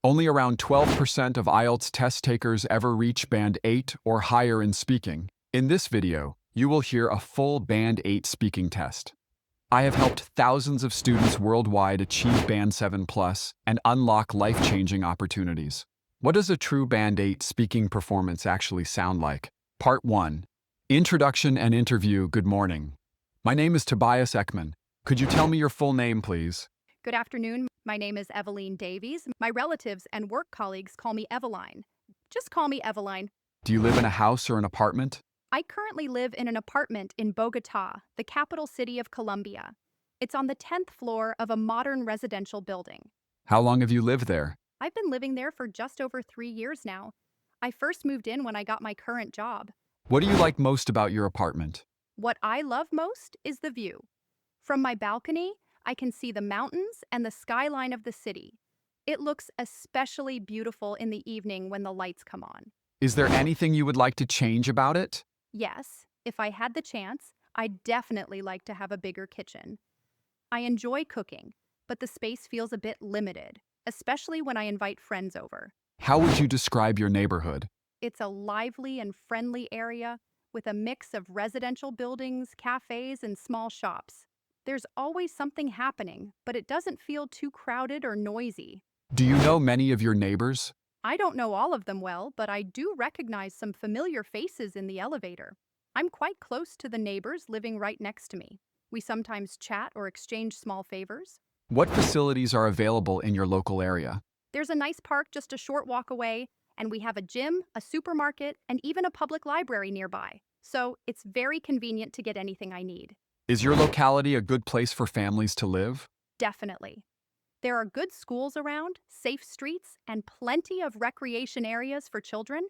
Only around 12% of IELTS test takers ever reach Band 8 or higher in speaking. In this video, you will hear a full Band 8 speaking test. I have helped thousands of students worldwide achieve Band 7 Plus and unlock life-changing opportunities. What does a true Band 8 speaking performance actually sound like? Part 1. Introduction and Interview. Good morning. My name is Tobias Ekman. Could you tell me your full name, please? Good afternoon. My name is Eveline Davies. My relatives and work colleagues call me Eveline. Just call me Eveline. Do you live in a house or an apartment? I currently live in an apartment in Bogota, the capital city of Colombia. It's on the 10th floor of a modern residential building. How long have you lived there? I've been living there for just over 3 years now. I first moved in when I got my current job. What do you like most about your apartment? What I love most is the view. From my balcony, I can see the mountains and the skyline of the city. It looks especially beautiful in the evening when the lights come on. Is there anything you would like to change about it? Yes, if I had the chance, I'd definitely like to have a bigger kitchen. I enjoy cooking, but the space feels a bit limited, especially when I invite friends over. How would you describe your neighborhood? It's a lively and friendly area with a mix of residential buildings, cafes, and small shops. There's always something happening, but it doesn't feel too crowded or noisy. Do you know many of your neighbors? I don't know all of them well, but I do recognize some familiar faces in the elevator. I'm quite close to the neighbors living right next to me. We sometimes chat or exchange small favors. What facilities are available in your local area? There's a nice park just a short walk away, and we have a gym, a supermarket, and even a public library nearby. So it's very convenient to get anything I need. Is your locality a good place for families to live? Definitely. There are good schools around, safe streets, and plenty of recreation areas for children.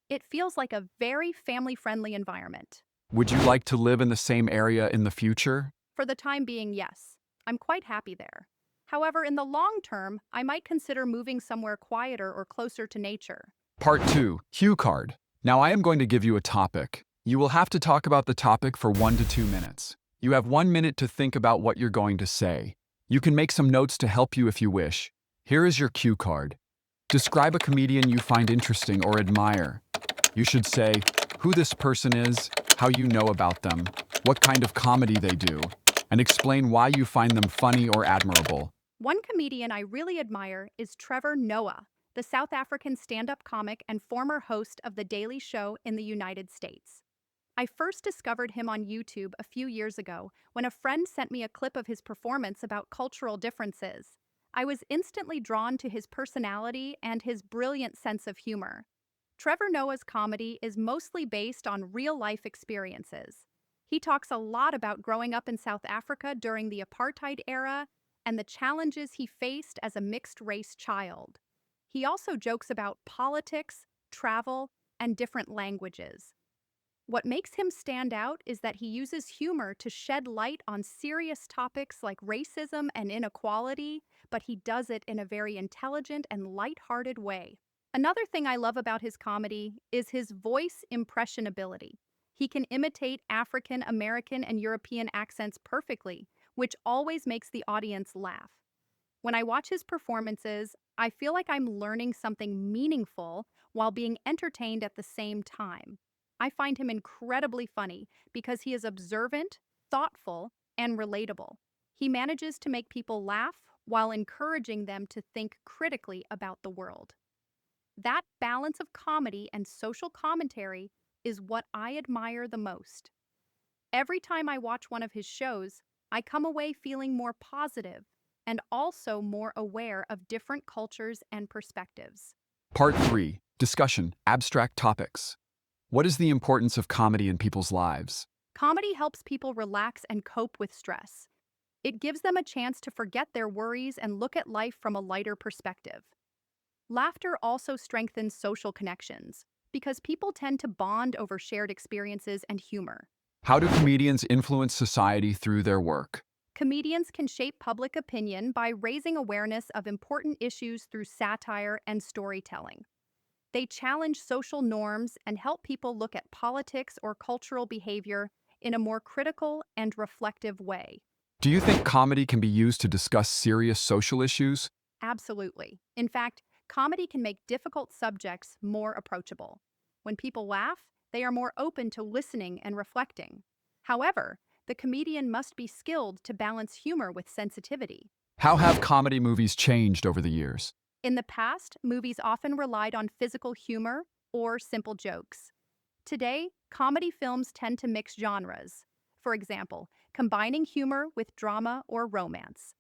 It feels like a very family-friendly environment. Would you like to live in the same area in the future? For the time being, yes. I'm quite happy there. However, in the long term, I might consider moving somewhere quieter or closer to nature. Part 2. Cue card. Now I am going to give you a topic. You will have to talk about the topic for 1 to 2 minutes. You have 1 minute to think about what you're going to say. You can make some notes to help you if you wish. Here is your cue card. Describe a comedian you find interesting or admire. You should say who this person is, how you know about them, what kind of comedy they do, and explain why you find them funny or admirable. One comedian I really admire is Trevor Noah, the South African stand-up comic and former host of The Daily Show in the United States. I first discovered him on YouTube a few years ago when a friend sent me a clip of his performance about cultural differences. I was instantly drawn to his personality and his brilliant sense of humor. Trevor Noah's comedy is mostly based on real-life experiences. He talks a lot about growing up in South Africa during the apartheid era and the challenges he faced as a mixed-race child. He also jokes about politics, travel, and different languages. What makes him stand out is that he uses humor to shed light on serious topics like racism and inequality, but he does it in a very intelligent and light-hearted way. Another thing I love about his comedy is his voice impressionability. He can imitate African, American, and European accents perfectly, which always makes the audience laugh. When I watch his performances, I feel like I'm learning something meaningful while being entertained at the same time. I find him incredibly funny because he is observant, thoughtful, and relatable. He manages to make people laugh while encouraging them to think critically about the world. That balance of comedy and social commentary is what I admire the most. Every time I watch one of his shows, I come away feeling more positive and also more aware of different cultures and perspectives. Part 3. Discussion. Abstract topics. What is the importance of comedy in people's lives? Comedy helps people relax and cope with stress. It gives them a chance to forget their worries and look at life from a lighter perspective. Laughter also strengthens social connections because people tend to bond over shared experiences and humor. How do comedians influence society through their work? Comedians can shape public opinion by raising awareness of important issues through satire and storytelling. They challenge social norms and help people look at politics or cultural behavior in a more critical and reflective way. Do you think comedy can be used to discuss serious social issues? Absolutely. In fact, Comedy can make difficult subjects more approachable. When people laugh, they are more open to listening and reflecting. However, the comedian must be skilled to balance humor with sensitivity. How have comedy movies changed over the years? In the past, movies often relied on physical humor or simple jokes. Today, comedy films tend to mix genres. For example, combining humor with drama or romance.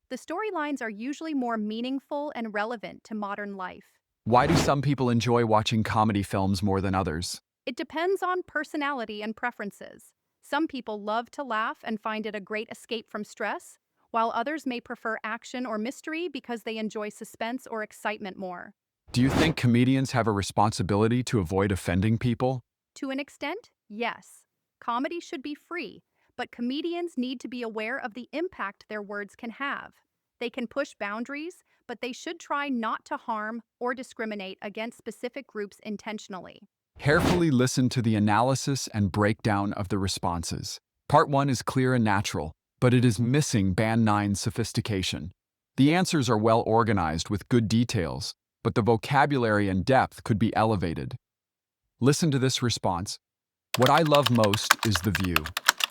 The storylines are usually more meaningful and relevant to modern life. Why do some people enjoy watching comedy films more than others? It depends on personality and preferences. Some people love to laugh and find it a great escape from stress, while others may prefer action or mystery because they enjoy suspense or excitement more. Do you think comedians have a responsibility to avoid offending people? To an extent, yes. Comedy should be free, but comedians need to be aware of the impact their words can have. They can push boundaries, but they should try not to harm or discriminate against specific groups intentionally. Carefully listen to the analysis and breakdown of the responses. Part 1 is clear and natural, but it is missing Band 9's sophistication. The answers are well organized with good details, but the vocabulary and depth could be elevated. Listen to this response. What I love most is the view.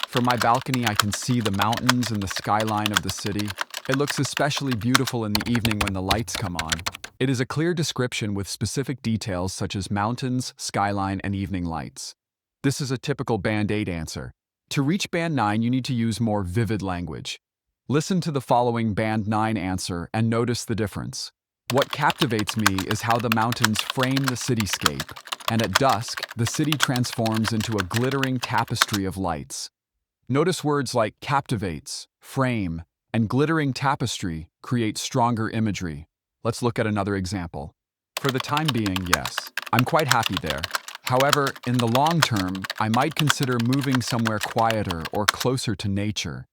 From my balcony, I can see the mountains and the skyline of the city. It looks especially beautiful in the evening when the lights come on. It is a clear description with specific details such as mountains, skyline, and evening lights. This is a typical Band 8 answer. To reach Band 9, you need to use more vivid language. Listen to the following Band 9 answer and notice the difference. What captivates me is how the mountains frame the cityscape, and at dusk, the city transforms into a glittering tapestry of lights. Notice words like captivates, frame, and glittering tapestry create stronger imagery. Let's look at another example. For the time being, yes, I'm quite happy there. However, in the long term, I might consider moving somewhere quieter or closer to nature.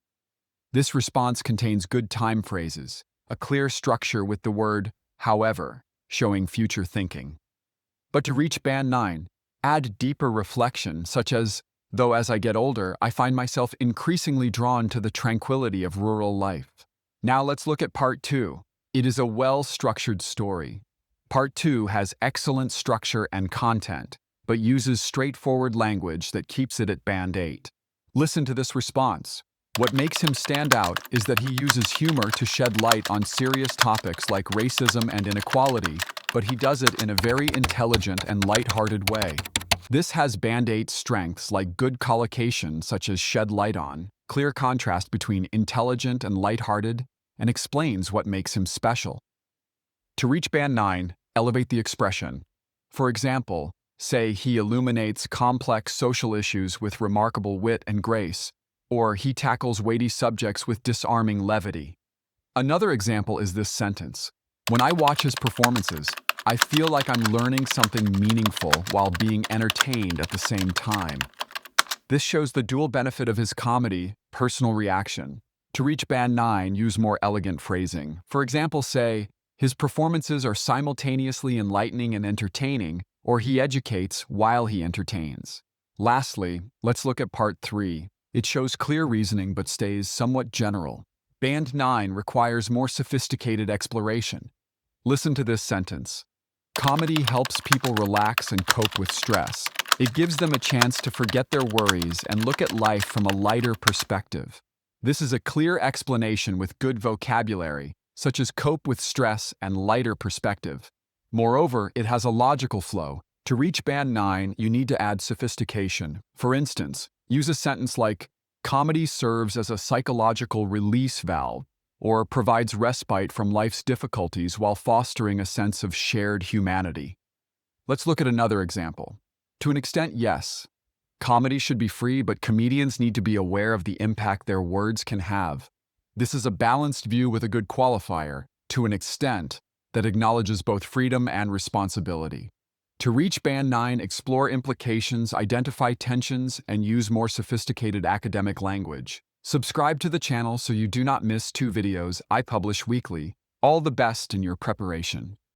This response contains good time phrases, a clear structure with the word however, showing future thinking. But to reach Band 9, add deeper reflection, such as, though as I get older, I find myself increasingly drawn to the tranquility of rural life. Now let's look at Part 2. It is a well-structured story. Part 2 has excellent structure and content, but uses straightforward language that keeps it at Band 8. Listen to this response. What makes him stand out is that he uses humor to shed light on serious topics like racism and inequality, but he does it in a very intelligent and light-hearted way. This has Band 8 strengths like good collocation such as shed light on, clear contrast between intelligent and light-hearted, and explains what makes him special. To reach Band 9, elevate the expression. For example, say he illuminates complex social issues with remarkable wit and grace, or he tackles weighty subjects with disarming levity. Another example is this sentence. When I watch his performances, I feel like I'm learning something meaningful while being entertained at the same time. This shows the dual benefit of his comedy, personal reaction. To reach Band 9, use more elegant phrasing. For example, say, his performances are simultaneously enlightening and entertaining, or he educates while he entertains. Lastly, let's look at Part 3. It shows clear reasoning but stays somewhat general. Band 9 requires more sophisticated exploration. Listen to this sentence. Comedy helps people relax and cope with stress. It gives them a chance to forget their worries and look at life from a lighter perspective. This is a clear explanation with good vocabulary, such as cope with stress and lighter perspective. Moreover, it has a logical flow. To reach Band 9, you need to add sophistication. For instance, use a sentence like, comedy serves as a psychological release valve, or provides respite from life's difficulties while fostering a sense of shared humanity. Let's look at another example. To an extent, yes. Comedy should be free, but comedians need to be aware of the impact their words can have. This is a balanced view with a good qualifier, to an extent, that acknowledges both freedom and responsibility. To reach Band 9, explore implications, identify tensions, and use more sophisticated academic language. Subscribe to the channel so you do not miss 2 videos I publish weekly. All the best in your preparation.